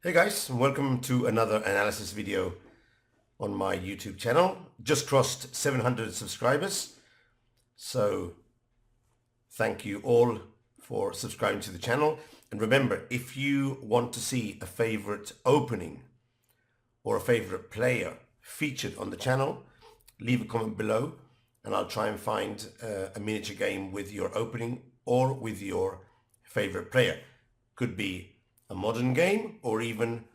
Hey guys, and welcome to another analysis video on my YouTube channel. Just crossed 700 subscribers, so thank you all for subscribing to the channel. And remember, if you want to see a favorite opening or a favorite player featured on the channel, leave a comment below and I'll try and find a miniature game with your opening or with your favorite player. Could be a modern game or even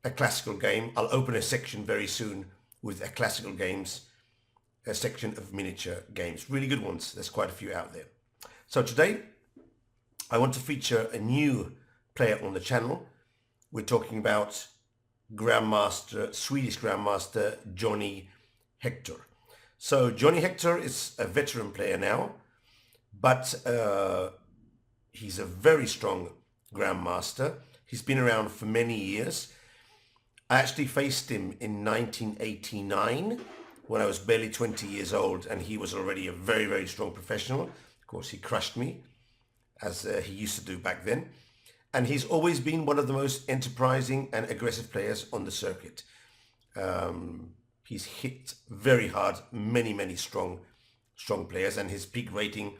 a classical game. I'll open a section very soon with a classical games, a section of miniature games. Really good ones. There's quite a few out there. So today I want to feature a new player on the channel. We're talking about Swedish Grandmaster Johnny Hector. So Johnny Hector is a veteran player now, but he's a very strong Grandmaster. He's been around for many years. I actually faced him in 1989 when I was barely 20 years old, and he was already a very, very strong professional. Of course, he crushed me, as he used to do back then. And he's always been one of the most enterprising and aggressive players on the circuit. He's hit very hard many strong players, and his peak rating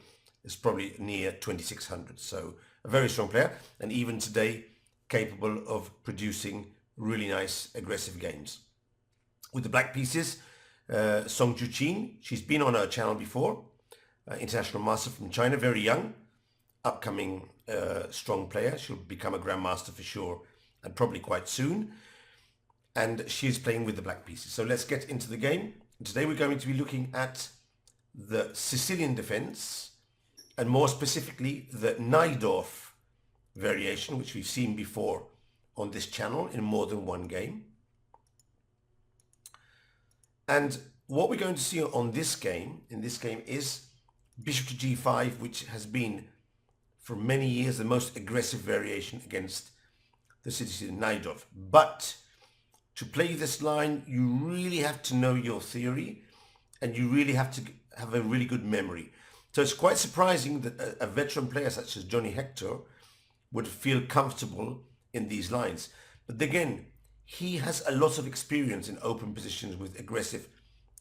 is probably near 2600. So a very strong player, and even today capable of producing really nice aggressive games. With the black pieces, Song Yuxin, she's been on our channel before, international master from China, very young, upcoming strong player. She'll become a grandmaster for sure, and probably quite soon. And she's playing with the black pieces. So let's get into the game. Today we're going to be looking at the Sicilian defense, and more specifically the Najdorf variation, which we've seen before on this channel in more than one game. And what we're going to see in this game is bishop to g5, which has been for many years the most aggressive variation against the Sicilian Najdorf. But to play this line, you really have to know your theory, and you really have to have a really good memory. So it's quite surprising that a veteran player such as Johnny Hector would feel comfortable in these lines. But again, he has a lot of experience in open positions with aggressive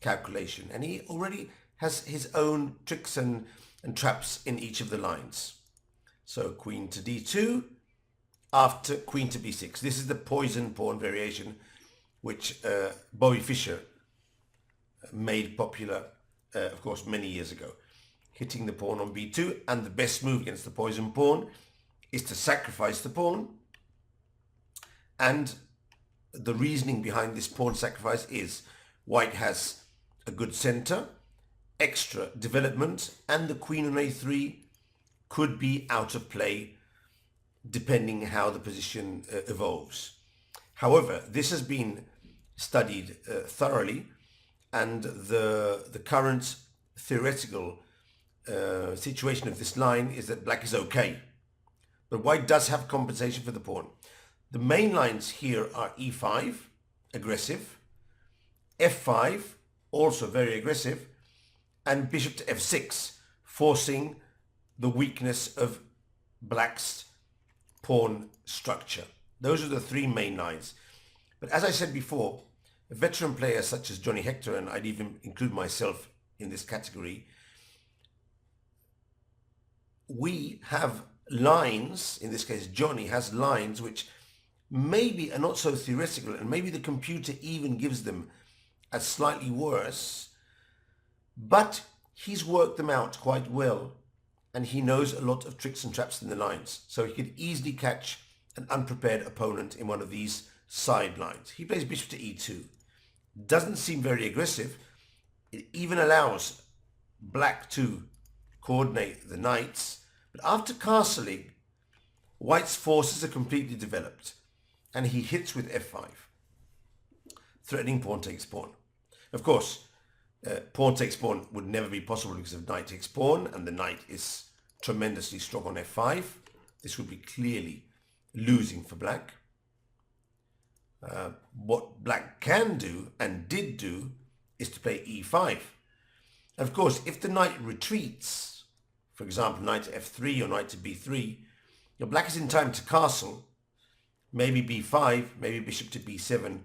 calculation, and he already has his own tricks and traps in each of the lines. So queen to d2 after queen to b6. This is the poison pawn variation, which Bobby Fischer made popular, of course, many years ago. Hitting the pawn on b2, and the best move against the poison pawn is to sacrifice the pawn. And the reasoning behind this pawn sacrifice is white has a good center, extra development, and the queen on a3 could be out of play depending how the position evolves. However, this has been studied thoroughly, and the current theoretical situation of this line is that black is okay, but white does have compensation for the pawn. The main lines here are e5, aggressive, f5, also very aggressive, and bishop to f6, forcing the weakness of black's pawn structure. Those are the three main lines. But as I said before, a veteran player such as Johnny Hector, and I'd even include myself in this category, we have lines, in this case Johnny has lines which maybe are not so theoretical, and maybe the computer even gives them as slightly worse, but he's worked them out quite well, and he knows a lot of tricks and traps in the lines, so he could easily catch an unprepared opponent in one of these side lines. He plays bishop to e2. Doesn't seem very aggressive. It even allows black to coordinate the knights, but after castling, white's forces are completely developed, and he hits with f5, threatening pawn takes pawn. Of course, pawn takes pawn would never be possible because of knight takes pawn, and the knight is tremendously strong on f5. This would be clearly losing for black. What black can do, and did do, is to play e5. And of course, if the knight retreats, for example, knight to f3 or knight to b3, black is in time to castle, maybe b5, maybe bishop to b7,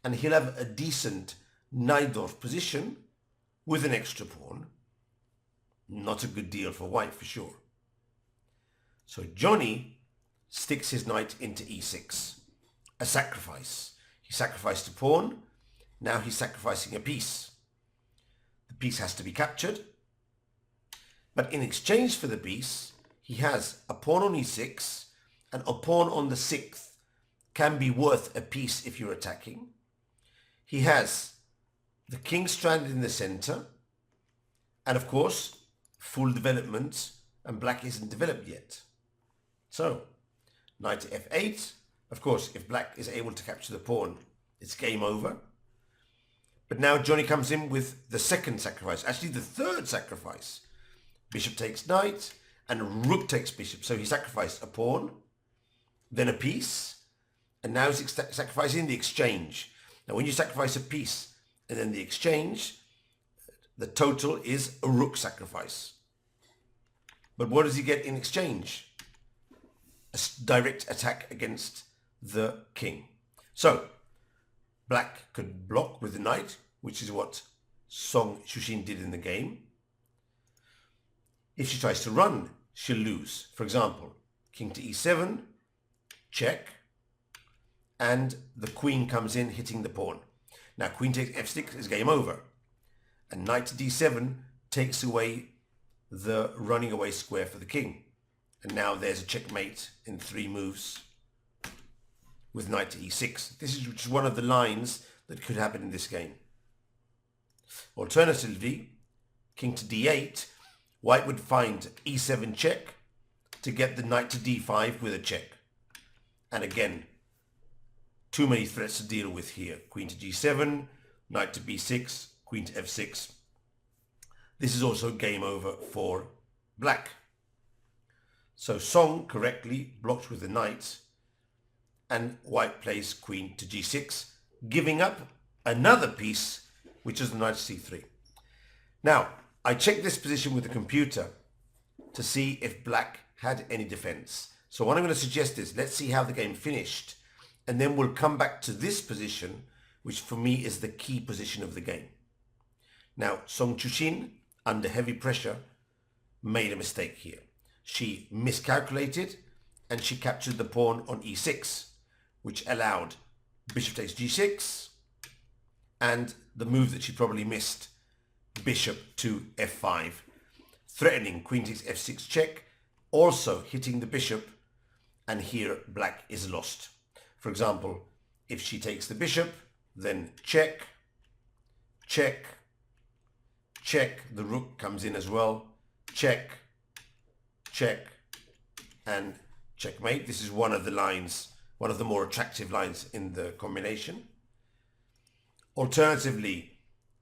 and he'll have a decent Najdorf position with an extra pawn. Not a good deal for white for sure. So Johnny sticks his knight into e6, a sacrifice. He sacrificed a pawn, now he's sacrificing a piece. The piece has to be captured, but in exchange for the piece, he has a pawn on e6, and a pawn on the 6th can be worth a piece if you're attacking. He has the king stranded in the center, and of course, full development, and black isn't developed yet. So, knight to f8. Of course, if black is able to capture the pawn, it's game over. But now Johnny comes in with the second sacrifice, actually the third sacrifice. Bishop takes knight, and rook takes bishop. So he sacrificed a pawn, then a piece, and now he's sacrificing the exchange. Now when you sacrifice a piece and then the exchange, the total is a rook sacrifice. But what does he get in exchange? A direct attack against the king. So black could block with the knight, which is what Song Yuxin did in the game. If she tries to run, she'll lose. For example, king to e7, check, and the queen comes in hitting the pawn. Now queen takes f6 is game over, and knight to d7 takes away the running away square for the king. And now there's a checkmate in 3 moves with knight to e6. This is just one of the lines that could happen in this game. Alternatively, king to d8, white would find e7 check to get the knight to d5 with a check. And again, too many threats to deal with here. Queen to g7, knight to b6, queen to f6. This is also game over for black. So Song correctly blocks with the knight, and white plays queen to g6, giving up another piece, which is the knight to c3. Now, I checked this position with the computer to see if black had any defense. So what I'm going to suggest is, let's see how the game finished, and then we'll come back to this position, which for me is the key position of the game. Now, Song Yuxin, under heavy pressure, made a mistake here. She miscalculated, and she captured the pawn on e6, which allowed bishop takes g6, and the move that she probably missed, bishop to f5, threatening queen takes f6 check, also hitting the bishop, and here black is lost. For example, if she takes the bishop, then check, check, check, the rook comes in as well, check, check, and checkmate. This is one of the lines, one of the more attractive lines in the combination. Alternatively,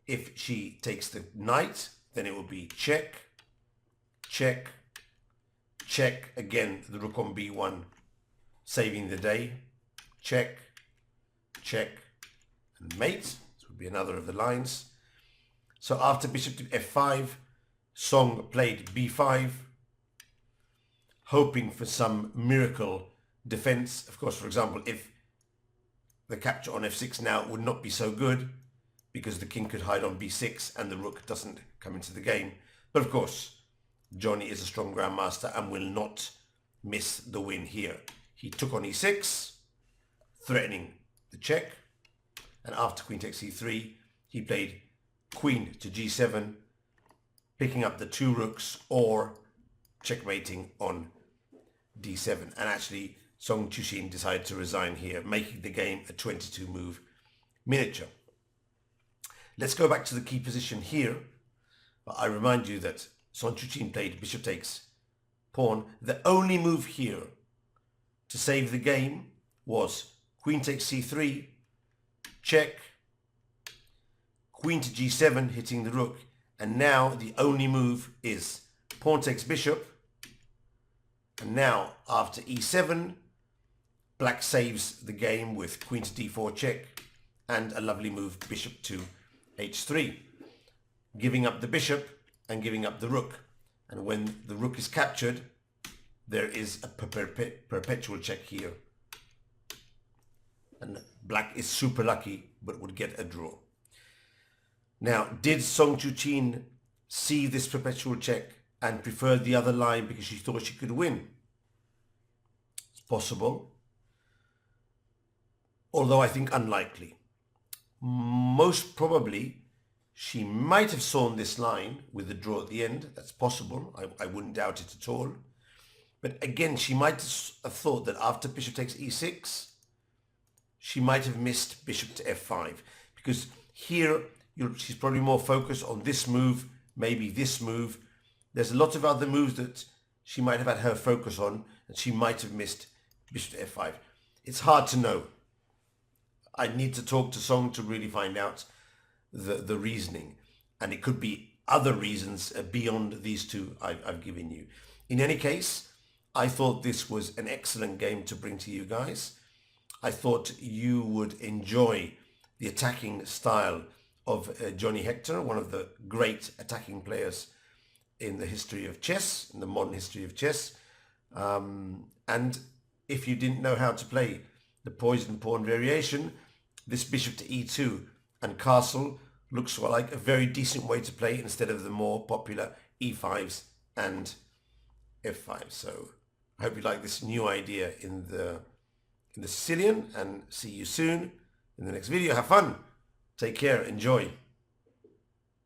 if she takes the knight, then it will be check, check, check, again the rook on b1, saving the day, check, check, and mate. This would be another of the lines. So after bishop to f5, Song played b5, hoping for some miracle defense. Of course, for example, if the capture on f6 now would not be so good, because the king could hide on b6 and the rook doesn't come into the game. But of course, Johnny is a strong grandmaster and will not miss the win here. He took on e6, threatening the check, and after queen takes e3, he played queen to g7, picking up the 2 rooks or checkmating on d7. And actually, Song Yuxin decided to resign here, making the game a 22-move miniature. Let's go back to the key position here. But I remind you that Song Yuxin played bishop takes pawn. The only move here to save the game was queen takes c3, check, queen to g7, hitting the rook. And now the only move is pawn takes bishop. And now after e7, black saves the game with queen to d4 check, and a lovely move, bishop to h3, giving up the bishop and giving up the rook. And when the rook is captured, there is a perpetual check here. Black is super lucky, but would get a draw. Now, did Song Yuxin see this perpetual check and prefer the other line because she thought she could win? It's possible, although I think unlikely. Most probably, she might have sawn this line with the draw at the end. That's possible. I wouldn't doubt it at all. But again, she might have thought that after bishop takes e6, she might have missed bishop to f5. Because here, she's probably more focused on this move, maybe this move. There's a lot of other moves that she might have had her focus on, and she might have missed bishop to f5. It's hard to know. I need to talk to Song to really find out the reasoning. And it could be other reasons beyond these two I've given you. In any case, I thought this was an excellent game to bring to you guys. I thought you would enjoy the attacking style of Johnny Hector, one of the great attacking players in the history of chess, in the modern history of chess. And if you didn't know how to play the poison pawn variation, this bishop to e2 and castle looks like a very decent way to play instead of the more popular e5s and f5. So I hope you like this new idea in the Sicilian, and see you soon in the next video. Have fun. Take care. Enjoy.